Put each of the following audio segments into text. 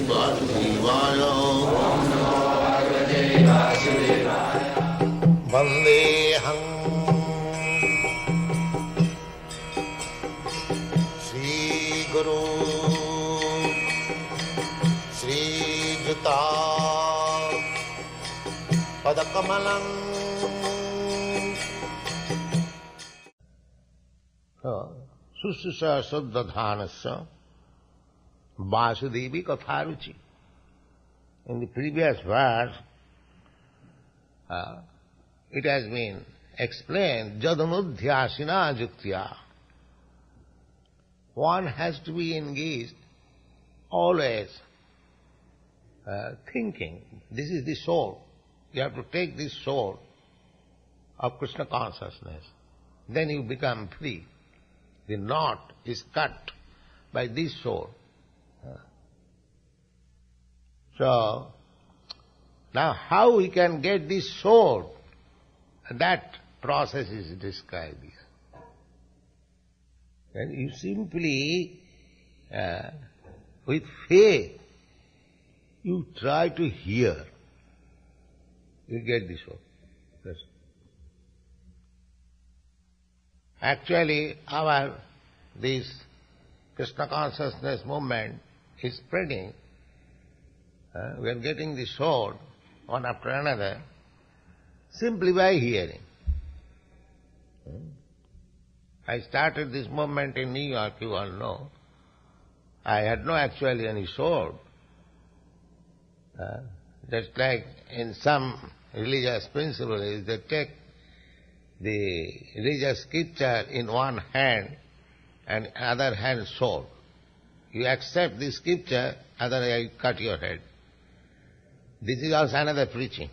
Vasudevaya. Vandeham Sri Guru Sri Juta Padakamalam. Sushusa Saddadhanasya Vasudevi Katharuchi. In the previous verse, it has been explained, Jadamudhyasina Juktya. One has to be engaged always thinking, this is the soul. You have to take this soul of Krishna consciousness. Then you become free. The knot is cut by this soul. So, now how we can get this soul? That process is described here. And you simply, with faith, you try to hear. You get the soul. Yes. Actually, this Krishna consciousness movement is spreading. We are getting the soul one after another simply by hearing. I started this movement in New York, you all know. I had no actually any soul. Just like in some religious principles, they take the religious scripture in one hand and other hand soul. You accept the scripture, otherwise you cut your head. This is also another preaching.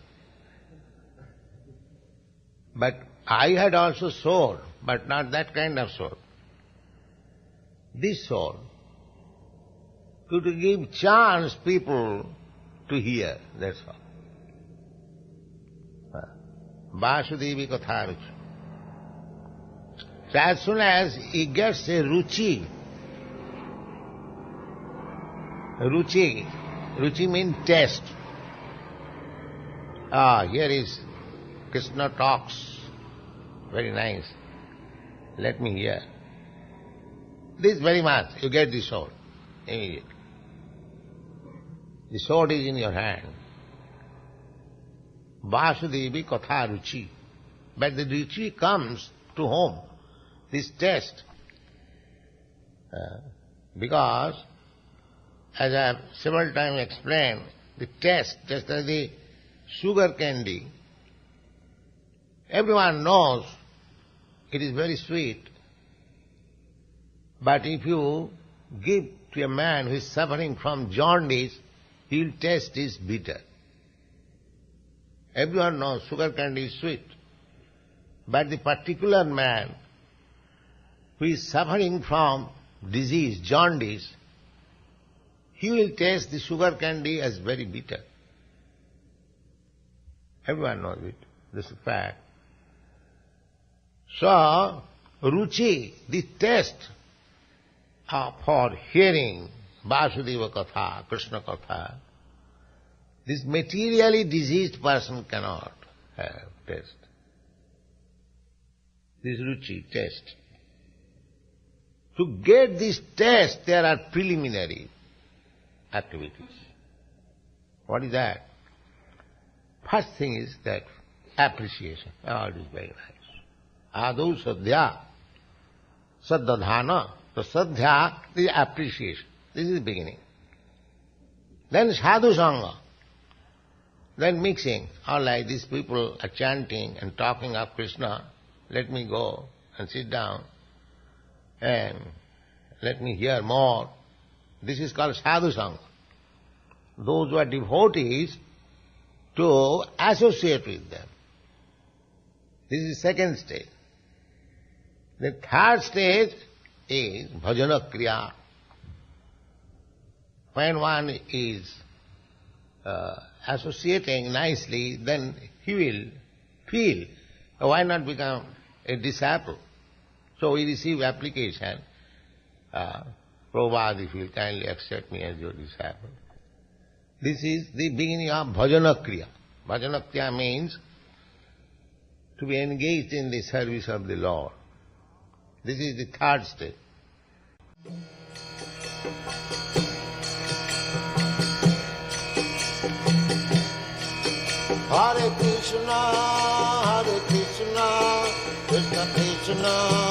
But I had also soul, but not that kind of soul. This soul could give chance people to hear, that's all. Vasudevi Katharuchi. So as soon as he gets a ruchi means taste. Here is Krishna talks, very nice. Let me hear. This very much, you get the sword immediately. The sword is in your hand. Vasudevi Katha Ruchi. But the ruchi comes to whom? This taste. Because, as I have several times explained, the taste, just as the sugar candy, everyone knows it is very sweet. But if you give to a man who is suffering from jaundice, he will taste it bitter. Everyone knows sugar candy is sweet. But the particular man who is suffering from disease, jaundice, he will taste the sugar candy as very bitter. Everyone knows it. This is a fact. So, ruchi, the taste for hearing Vasudeva Katha, Krishna Katha, this materially diseased person cannot have taste. This ruchi, taste. To get this taste, there are preliminary activities. What is that? First thing is that appreciation. Oh, it is very nice. Adu sadhya, saddadhana. So sadhya is appreciation. This is the beginning. Then sadhu sangha. Then mixing. All like these people are chanting and talking of Krishna. Let me go and sit down and let me hear more. This is called sadhu sangha. Those who are devotees, to associate with them. This is the second stage. The third stage is bhajana kriya. When one is associating nicely, then he will feel, why not become a disciple? So we receive application Prabhupada, if you will kindly accept me as your disciple. This is the beginning of bhajana kriya. Bhajana kriya means to be engaged in the service of the Lord. This is the third step. Hare Krishna, Krishna Krishna,